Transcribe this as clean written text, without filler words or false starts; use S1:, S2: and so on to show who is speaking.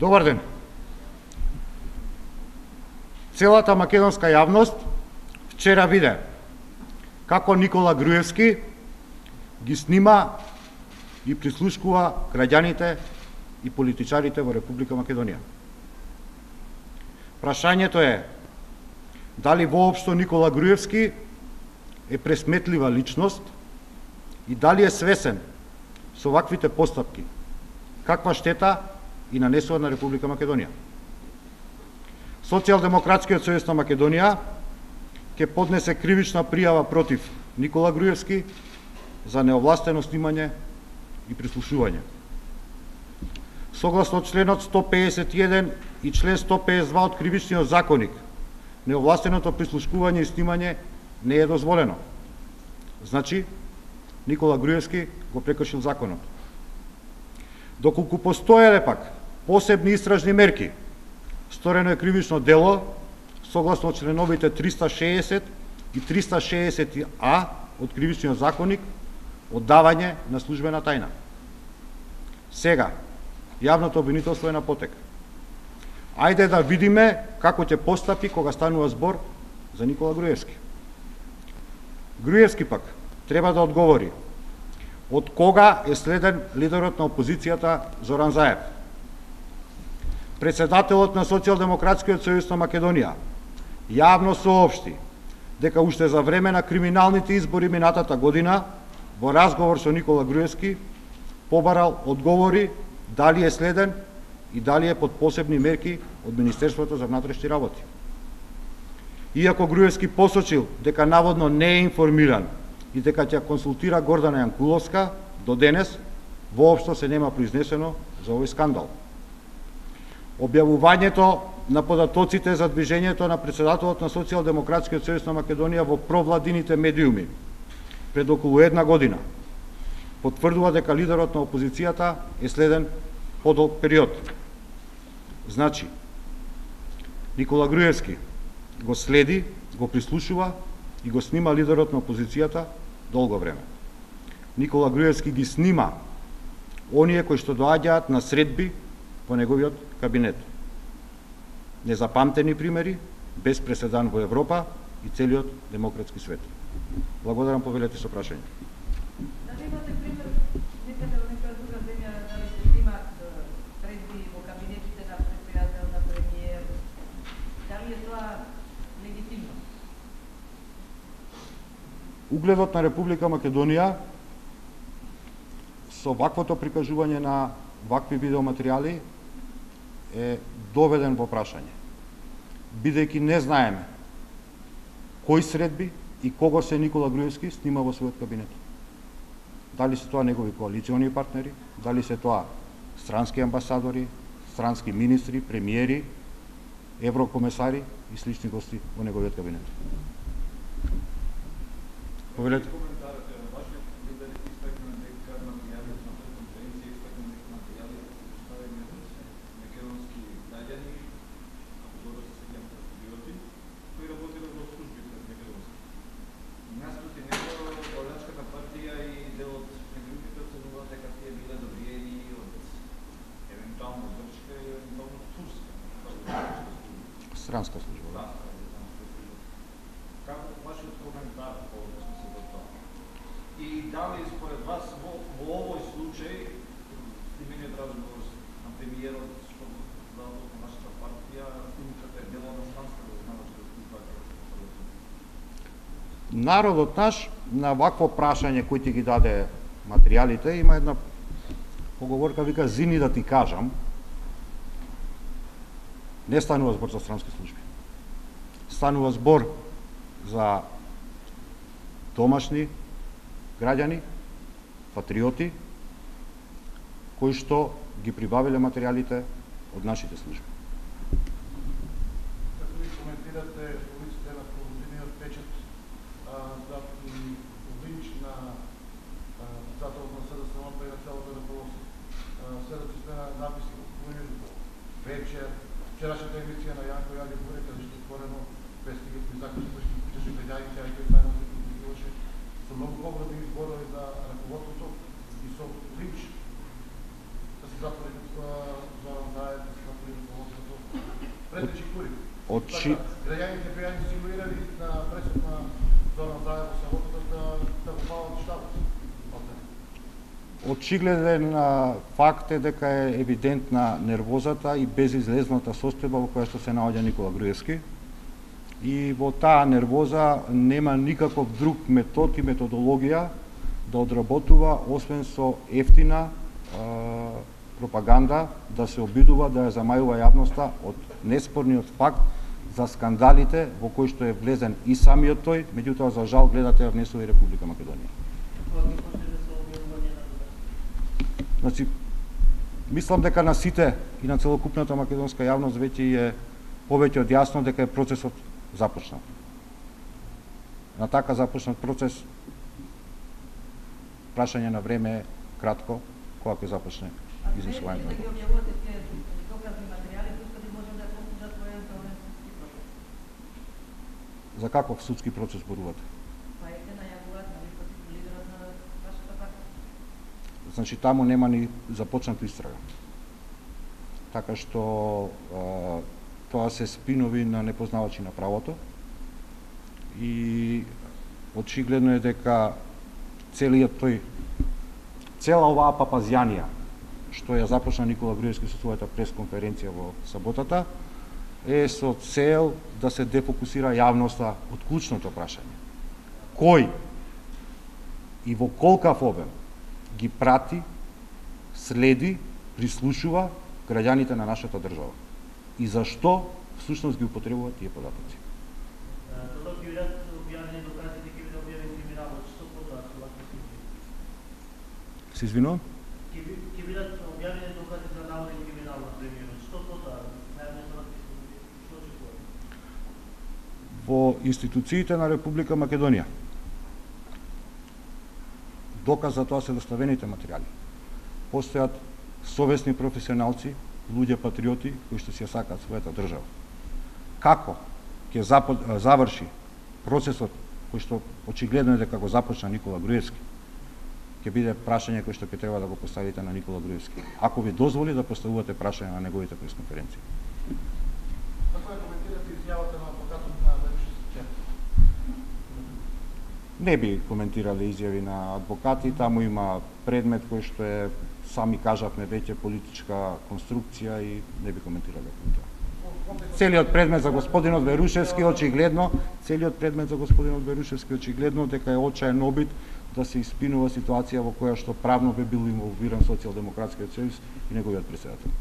S1: Добар ден. Целата македонска јавност вчера виде како Никола Груевски ги снима и прислушкува граѓаните и политичарите во Република Македонија. Прашањето е дали воопшто Никола Груевски е пресметлива личност и дали е свесен со ваквите постапки каква штета и нанесува на Република Македонија. Социјалдемократскиот сојуз на Македонија ќе поднесе кривична пријава против Никола Груевски за неовластено снимање и прислушување. Согласно членот 151 и член 152 од Кривичниот законник, неовластеното прислушкување и снимање не е дозволено. Значи, Никола Груевски го прекршил законот. Доколку постоеле пак посебни истражни мерки, сторено е кривично дело согласно членовите 360 и 360А од Кривичниот законник оддавање на службена тајна. Сега, јавното обвинителство е на потек. Ајде да видиме како ќе постапи кога станува збор за Никола Груевски. Груевски пак треба да одговори од кога е следен лидерот на опозицијата Зоран Заев. Председателот на Социјалдемократскиот сојуз на Македонија јавно соопшти дека уште за време на криминалните избори минатата година во разговор со Никола Груевски побарал одговори дали е следен и дали е под посебни мерки од Министерството за внатрешни работи. Иако Груевски посочил дека наводно не е информиран и дека ќе консултира Гордана Јанкуловска, до денес воопшто се нема произнесено за овој скандал. Објавувањето на податоците за движењето на председателот на Социјалдемократскиот сојуз на Македонија во провладините медиуми пред околу една година потврдува дека лидерот на опозицијата е следен подолг период. Значи, Никола Груевски го следи, го прислушува и го снима лидерот на опозицијата долго време. Никола Груевски ги снима оние кои што доаѓаат на средби во неговиот кабинет. Незапамтени примери, без преседан во Европа и целиот демократски свет. Благодарам, повелете со прашање.
S2: Дали имате пример некаде во некоја друга земја дали се снимаат средби во кабинетите на председател, на премиер? Дали е тоа легитимно?
S1: Угледот на Република Македонија со ваквото прикажување на вакви видеоматеријали е доведен во прашање. Бидејќи не знаеме кои средби и кого се Никола Груевски снима во својот кабинет. Дали се тоа негови коалициони партнери, дали се тоа странски амбасадори, странски министри, премиери, еврокомесари и слични гости во неговиот кабинет. Повелете. Странска служба.
S3: Како вашиот коментар по тоа? И дали според вас во овој случај снимениот разговор на премиерот со председателот на нашата партија снимката е дела на странска разузнавачка служба?
S1: Народот наш на вакво прашање кој ти ги даде материјалите има една поговорка, вика зини да ти кажам. Не станува збор за странски служби. Станува збор за домашни граѓани, патриоти, кои што ги прибавиле материјалите од нашите служби.
S4: Како ви коментирате улиците на Слободиниот печат за линч на председателот на СДСМ и на целото ръководство? Следат на написи вечер, вчерашната емисија на Јанко Јаги Бурек, каде што отворено пристигат и заклучи причаше гледајќи, а и тој тајно се прикриваше со многу поградни зборови за ръководството и со линч да се затвори Зоран Заев, Петечи Кури.
S1: Очи-
S4: Граѓаните беа инсинуирани на пресуд на Зоран Заев во саботата да го палат штабот.
S1: Очигледен факт е дека е евидентна нервозата и безизлезната состојба во која што се наоѓа Никола Груевски. И во таа нервоза нема никаков друг метод и методологија да одработува освен со ефтина пропаганда, да се обидува да ја замајува јавноста од неспорниот факт за скандалите во кои што е влезен и самиот тој, меѓутоа за жал гледате ја внесува и Република Македонија. Значи, мислам дека на сите и на целокупната македонска јавност веќе е повеќе од јасно дека е процесот започнат. На така започнат процес, прашање на време е кратко, кога ќе започне изнесувањето.
S2: Да ги објавувате тие доказни материјали, тука можем да послужат во евентуален судски процес.
S1: За каков судски процес зборувате?
S2: Па ете најавуваат против лидерот на вашата партија.
S1: Значи, таму нема ни започната истрага. Така што тоа се спинови на непознавачи на правото и очигледно е дека цела оваа папазјанија што ја започна Никола Груевски со својата пресконференција во саботата е со цел да се дефокусира јавноста од клучното прашање. Кој и во колкав обем ги прати, следи, прислушува граѓаните на нашата држава и зашто всушност ги употребуваат тие податоци.
S5: Додека ќе бидат објавени доказите, ќе биде објавен криминалот, што подоа со вакви случаи?
S1: Се извинувам?
S5: Ќе бидат објавени докази за наводен криминал на премиерот, што подоа? Најавно за вакви случаи, што очекувате?
S1: Во институциите на Република Македонија доказ за тоа се доставените материјали. Постојат совесни професионалци, луѓе патриоти кои што си ја сакаат својата држава. Како ќе заврши процесот кој што очигледно е дека го започна Никола Груевски, ќе биде прашање кој што ќе треба да го поставите на Никола Груевски. Ако ви дозволи да поставувате прашање на неговите пресконференции.
S4: Како ја коментирате изјавата на адвокатот на Верушевски?
S1: Не би коментирале изјави на адвокати, таму има предмет кој што е, сами кажавме веќе, политичка конструкција и не би коментирале тоа. Целиот предмет за господинот Верушевски очигледно дека е очаен обид да се испинува ситуација во која што правно би бил инволвиран Социјалдемократскиот сојуз и неговиот претседател.